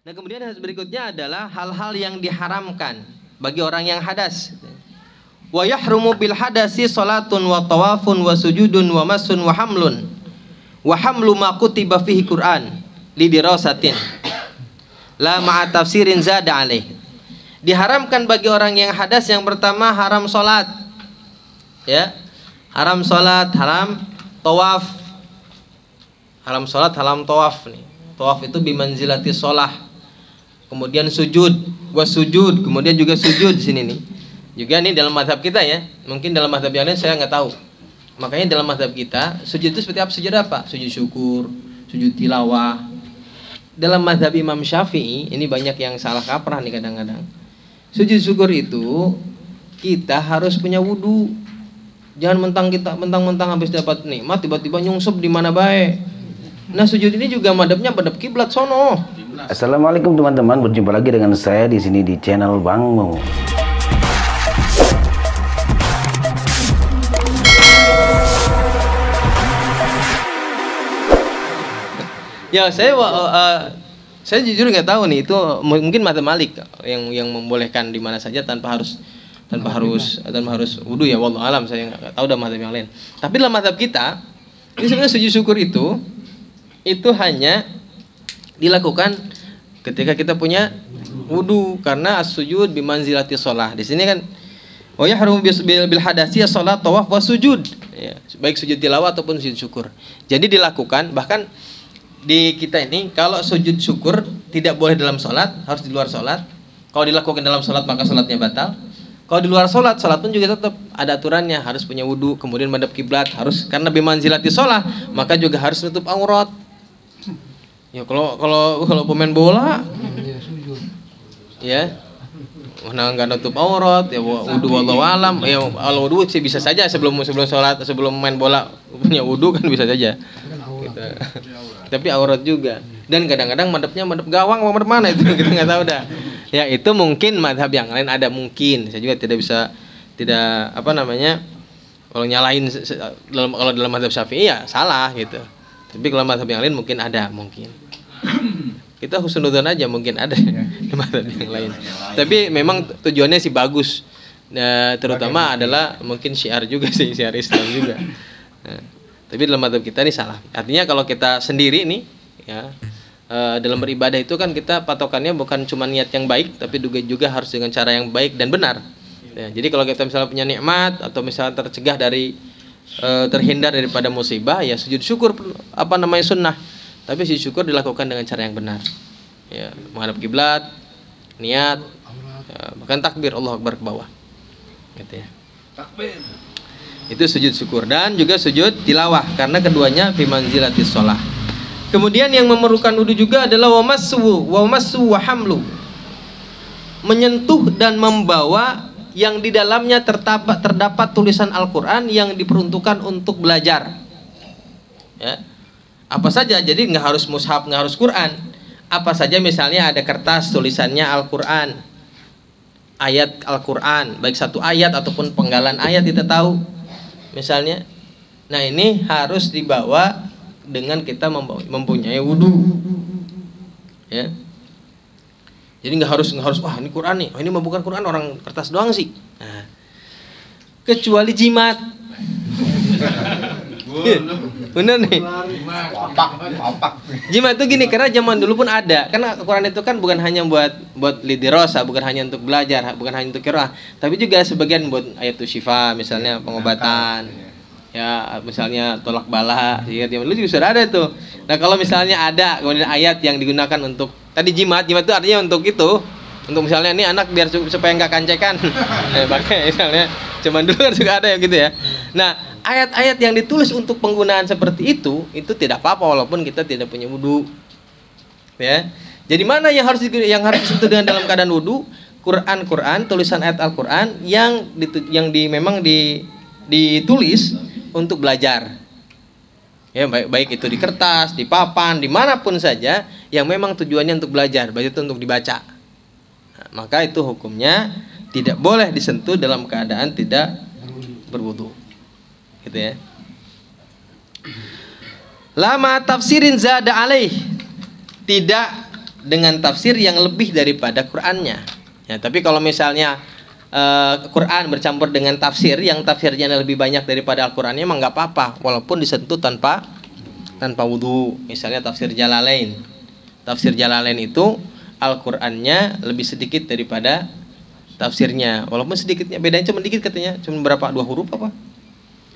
Nah, kemudian hadis berikutnya adalah hal-hal yang diharamkan bagi orang yang hadas. Wa yahrumu bil hadasi salatun wa tawafun wa sujudun wa masun wa hamlun wa hamlu ma kutiba fihi Qur'an lidirasatin la ma'a tafsirin zada alaih. Diharamkan bagi orang yang hadas yang pertama haram salat. Ya. Haram salat, haram tawaf. Haram salat, haram tawaf nih. Tawaf itu bimanzilati shalah. Kemudian sujud, wasujud, kemudian juga sujud di sini nih. Juga nih dalam mazhab kita ya. Mungkin dalam mazhab yang lain saya nggak tahu. Makanya dalam mazhab kita sujud itu seperti apa? Sujud apa? Sujud syukur, sujud tilawah. Dalam mazhab Imam Syafi'i ini banyak yang salah kaprah nih kadang-kadang. Sujud syukur itu kita harus punya wudu. Jangan mentang-mentang habis dapat nikmat tiba-tiba nyungsep di mana baik. Nah, sujud ini juga madhabnya madhab kiblat sono. Assalamualaikum teman-teman, berjumpa lagi dengan saya di sini di channel Bang Mo. Ya, saya jujur nggak tahu nih, itu mungkin mazhab Malik yang membolehkan di mana saja tanpa harus wudu ya, wallahu alam, saya nggak tahu dalam mazhab yang lain. Tapi dalam mazhab kita ini sebenarnya sujud syukur itu hanya dilakukan ketika kita punya wudu, karena as-sujud bimanzilati shalah. Di sini kan wa yahrumu bil hadasi shalat tawaf wa sujud. Ya, baik sujud tilawah ataupun sujud syukur. Jadi dilakukan, bahkan di kita ini kalau sujud syukur tidak boleh dalam salat, harus di luar salat. Kalau dilakukan dalam salat maka salatnya batal. Kalau di luar salat pun juga tetap ada aturannya, harus punya wudu, kemudian madhab kiblat, harus karena bimanzilati shalah, maka juga harus nutup aurat. Ya kalau pemain bola ya mana nggak nutup aurat ya, wudu wallahu alam ya. Kalau wudu sih bisa saja sebelum sholat, sebelum main bola punya wudu kan bisa saja gitu. Tapi aurat juga, dan kadang-kadang madhabnya madhab gawang, madhab mana itu kita nggak tahu dah ya. Itu mungkin madhab yang lain ada, mungkin saya juga tidak kalau nyalain kalau dalam madhab Syafi'i ya salah gitu. Tapi kalau mazhab yang lain mungkin ada, mungkin. Kita husnudzon aja, mungkin ada di mazhab yang lain. Tapi memang tujuannya sih bagus. Terutama adalah mungkin syiar juga sih, syiar Islam juga. Nah, tapi dalam mazhab kita ini salah. Artinya kalau kita sendiri nih ya, dalam beribadah itu kan kita patokannya bukan cuma niat yang baik, tapi juga harus dengan cara yang baik dan benar. Ya, jadi kalau kita misalnya punya nikmat atau misalnya tercegah dari terhindar daripada musibah, ya sujud syukur sunnah, tapi sujud syukur dilakukan dengan cara yang benar ya, menghadap kiblat, niat ya, bahkan takbir Allahu Akbar ke bawah gitu ya. Takbir itu sujud syukur, dan juga sujud tilawah karena keduanya fi manzilatis shalah. Kemudian yang memerlukan wudu juga adalah wamassu wa hamlu, menyentuh dan membawa yang di dalamnya terdapat tulisan Al-Quran yang diperuntukkan untuk belajar ya. Apa saja, jadi nggak harus mushaf, nggak harus Quran. Apa saja misalnya ada kertas tulisannya Al-Quran, ayat Al-Quran, baik satu ayat ataupun penggalan ayat kita tahu misalnya. Nah, ini harus dibawa dengan kita mempunyai wudu ya. Jadi nggak harus wah ini Quran nih, ini mah bukan Quran, orang kertas doang sih. Nah, kecuali jimat. Bener nih. Jimat itu gini, karena zaman dulu pun ada. Karena Quran itu kan bukan hanya buat lidirosa, bukan hanya untuk belajar, bukan hanya untuk qiraah, tapi juga sebagian buat ayatul syifa, misalnya pengobatan. Ya, misalnya tolak bala, ya zaman dulu juga sudah ada tuh. Nah, kalau misalnya ada kemudian ayat yang digunakan untuk tadi jimat itu artinya untuk misalnya ini anak biar supaya nggak kancekan. Pakai misalnya, cuman dulu kan juga ada yang gitu ya. Nah, ayat-ayat yang ditulis untuk penggunaan seperti itu tidak apa-apa walaupun kita tidak punya wudu. Ya. Jadi mana yang harus disentuh dengan dalam keadaan wudu? Quran, tulisan ayat Al-Quran yang memang ditulis untuk belajar. Ya, baik itu di kertas, di papan, dimanapun saja yang memang tujuannya untuk belajar, baik itu untuk dibaca. Nah, maka itu hukumnya tidak boleh disentuh dalam keadaan tidak berwudu. Gitu ya. Lama tafsirin zada alaih, tidak dengan tafsir yang lebih daripada Qur'annya. Ya, tapi kalau misalnya Quran bercampur dengan tafsir yang tafsirnya lebih banyak daripada Al-Qur'annya, emang nggak apa-apa, walaupun disentuh tanpa wudu. Misalnya tafsir Jalalain. Tafsir Jalalain itu Al-Qur'annya lebih sedikit daripada tafsirnya, walaupun sedikitnya, bedanya cuma dikit katanya, cuma berapa, 2 huruf apa.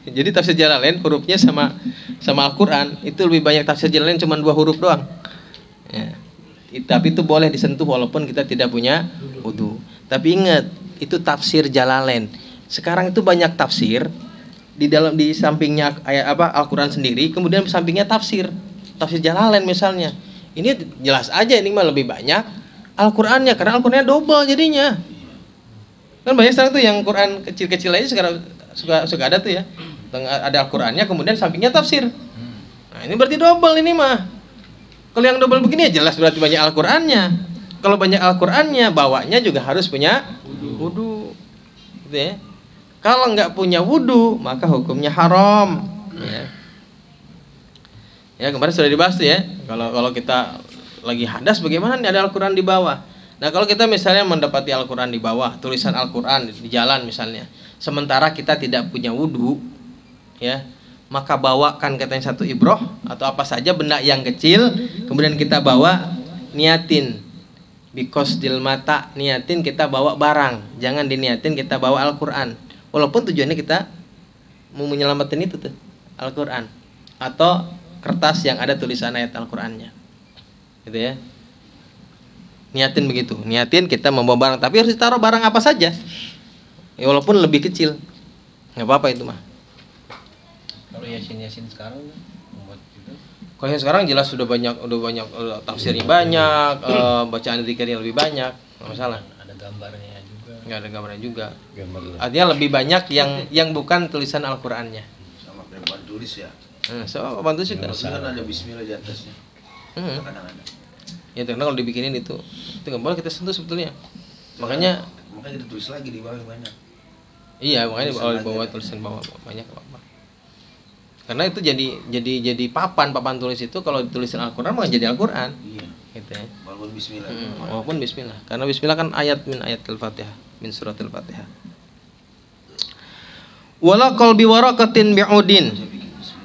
Jadi tafsir Jalalain hurufnya sama Al-Qur'an itu lebih banyak, tafsir Jalalain cuma 2 huruf doang. Ya. Tapi itu boleh disentuh walaupun kita tidak punya wudu. Tapi ingat, itu tafsir Jalalain. Sekarang itu banyak tafsir di sampingnya ayat Al-Qur'an sendiri, kemudian sampingnya tafsir Jalalain misalnya. Ini jelas aja ini mah lebih banyak Al-Qur'annya, karena Al-Qur'annya double jadinya. Kan banyak sekarang tuh yang Quran kecil-kecil aja sekarang suka ada tuh ya. Ada Al-Qur'annya kemudian sampingnya tafsir. Nah, ini berarti double ini mah. Kalau yang double begini ya jelas berarti banyak Al-Qur'annya. Kalau banyak Al-Qur'annya, bawanya juga harus punya wudu. Gitu ya. Kalau nggak punya wudu, maka hukumnya haram. Ya, kemarin sudah dibahas tuh ya. Kalau kita lagi hadas, bagaimana nih ada Al-Qur'an di bawah? Nah, kalau kita misalnya mendapati Al-Qur'an di bawah, tulisan Al-Qur'an di jalan misalnya, sementara kita tidak punya wudu, ya, maka bawakan katanya satu ibroh atau apa saja benda yang kecil, kemudian kita bawa, niatin biqasdil mata, niatin kita bawa barang, jangan diniatin kita bawa Al-Qur'an, walaupun tujuannya kita mau menyelamatkan itu tuh Al-Qur'an atau kertas yang ada tulisan ayat Al-Qur'annya, gitu ya. Niatin begitu, niatin kita membawa barang, tapi harus ditaruh barang apa saja, ya, walaupun lebih kecil, nggak apa-apa itu mah. Kalau yasin sekarang membuat juga. Kalau yang sekarang jelas sudah banyak tafsirnya banyak, bacaan zikir yang lebih banyak, nggak masalah. Ada gambarnya juga. Nggak ada gambarnya juga. Gambar. Artinya lebih banyak yang bukan tulisan Al-Qur'annya. Sama papan tulis ya. So bantu sih kan. Kan ada bismillah di atasnya. Kadang ada. Ya karena kalau dibikinin itu nggak boleh kita sentuh sebetulnya. Makanya kita tulis lagi di bawah banyak. Iya, makanya kalau di bawah tulisan bawah banyak apa. Karena itu jadi papan tulis itu kalau ditulisin Al-Qur'an mah jadi Al-Qur'an. Iya. Gitu ya. Walaupun bismillah. Walaupun bismillah. Karena bismillah kan ayat min ayatil Fatihah, min suratil Fatihah. Wala qalbi waraqatin bi'udin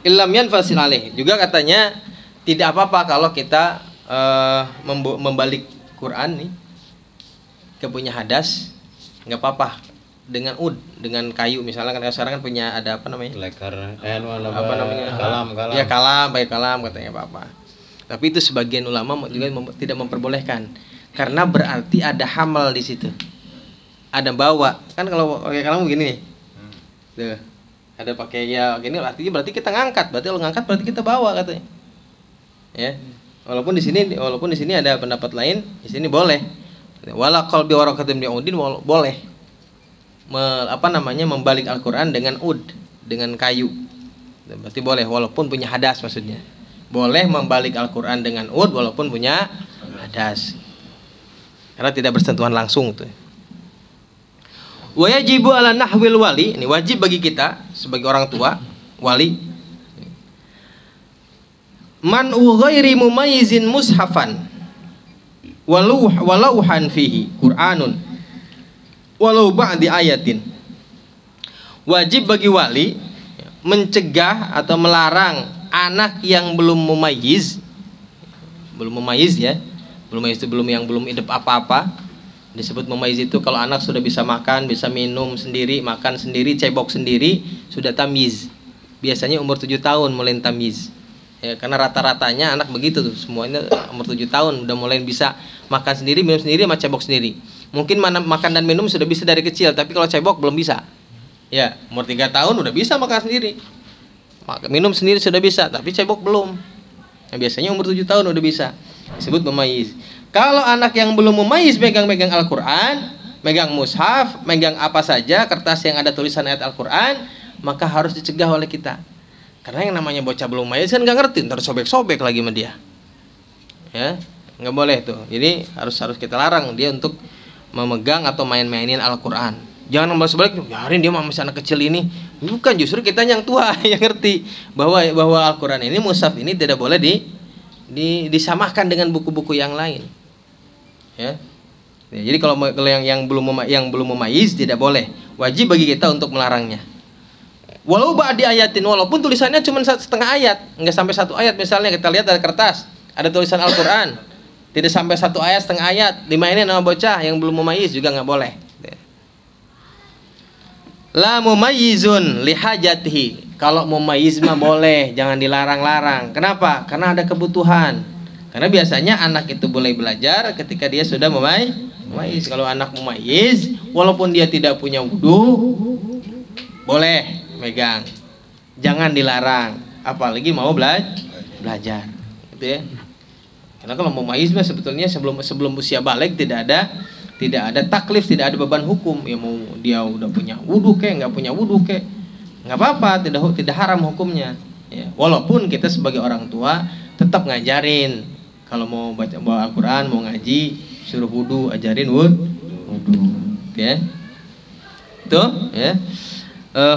illam yanfasil alaih. Juga katanya tidak apa-apa kalau kita membalik Quran nih ke punya hadas, nggak apa-apa dengan dengan kayu misalnya, kan sekarang kan punya ada apa namanya, lekar apa namanya, kalam ya kalam, baik kalam katanya apa-apa. Tapi itu sebagian ulama juga tidak memperbolehkan karena berarti ada hamal di situ, ada bawa kan. Kalau pakai kalam begini nih, tuh ada pakai ya gini, artinya berarti kita ngangkat, berarti kalau ngangkat berarti kita bawa katanya, ya. Walaupun di sini ada pendapat lain, di sini boleh. Wala qalbi waraqatin bi'udin boleh. Membalik Al-Qur'an dengan dengan kayu. Berarti boleh walaupun punya hadas maksudnya. Boleh membalik Al-Qur'an dengan walaupun punya hadas. Karena tidak bersentuhan langsung tuh. Wa yajibu ala nahwil wali, ini wajib bagi kita sebagai orang tua, wali, man ghairi mumayyizin mushafan walauhan fihi Qur'anun walau ba'di ayatin. Wajib bagi wali mencegah atau melarang anak yang belum mumayyiz ya, belum hidup apa-apa. Disebut mumayyiz itu kalau anak sudah bisa makan, bisa minum sendiri, makan sendiri, cebok sendiri, sudah tamyiz. Biasanya umur 7 tahun mulai tamyiz. Ya, karena rata-ratanya anak begitu tuh, semuanya umur 7 tahun udah mulai bisa makan sendiri, minum sendiri, sama cebok sendiri. Mungkin makan dan minum sudah bisa dari kecil, tapi kalau cebok belum bisa. Ya, umur 3 tahun udah bisa makan sendiri, minum sendiri sudah bisa, tapi cebok belum. Nah, biasanya umur 7 tahun udah bisa. Disebut mumayyiz. Kalau anak yang belum mumayyiz megang Al-Qur'an, megang mushaf, megang apa saja kertas yang ada tulisan ayat Al-Qur'an, maka harus dicegah oleh kita. Karena yang namanya bocah belum mumayyiz kan nggak ngerti, ntar sobek-sobek lagi sama dia, ya nggak boleh tuh. Jadi harus kita larang dia untuk memegang atau main-mainin Al-Qur'an. Jangan malah sebaliknya, biarin dia masih anak kecil ini. Bukan, justru kita yang tua yang ngerti bahwa Al-Qur'an ini, mushaf ini tidak boleh disamakan dengan buku-buku yang lain. Ya. Ya, jadi kalau yang belum memayyiz tidak boleh. Wajib bagi kita untuk melarangnya. Walau ba'di ayatin, walaupun tulisannya cuma setengah ayat, enggak sampai satu ayat. Misalnya kita lihat ada kertas, ada tulisan Al-Qur'an, tidak sampai satu ayat, setengah ayat, dimainin sama bocah yang belum memayyiz juga nggak boleh. La mumayyizun lihajatihi. Kalau mumayyiz mah boleh, jangan dilarang-larang. Kenapa? Karena ada kebutuhan. Karena biasanya anak itu boleh belajar ketika dia sudah memayyiz. Kalau anak memayyiz, walaupun dia tidak punya wudu, boleh megang. Jangan dilarang, apalagi mau belajar. Gitu ya. Karena kalau memayyiz mah sebetulnya sebelum usia balik tidak ada taklif, tidak ada beban hukum. Ya mau dia udah punya wudu kek, nggak punya wudu kek, nggak apa-apa, tidak haram hukumnya. Ya, walaupun kita sebagai orang tua tetap ngajarin. Kalau mau bawa Al-Quran, mau ngaji, suruh wudu, ajarin wudu. Ya, itu ya.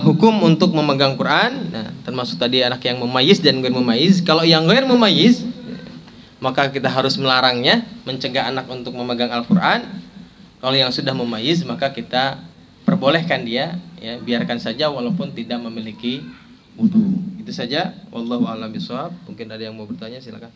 Hukum untuk memegang Quran. Nah, termasuk tadi anak yang memayyiz dan ghair memayyiz. Kalau yang ghair memayyiz, maka kita harus melarangnya, mencegah anak untuk memegang Al-Quran. Kalau yang sudah memayyiz, maka kita perbolehkan dia, ya, biarkan saja walaupun tidak memiliki wudu. Itu saja. Wallahu a'lam bishawab. Mungkin ada yang mau bertanya, silakan.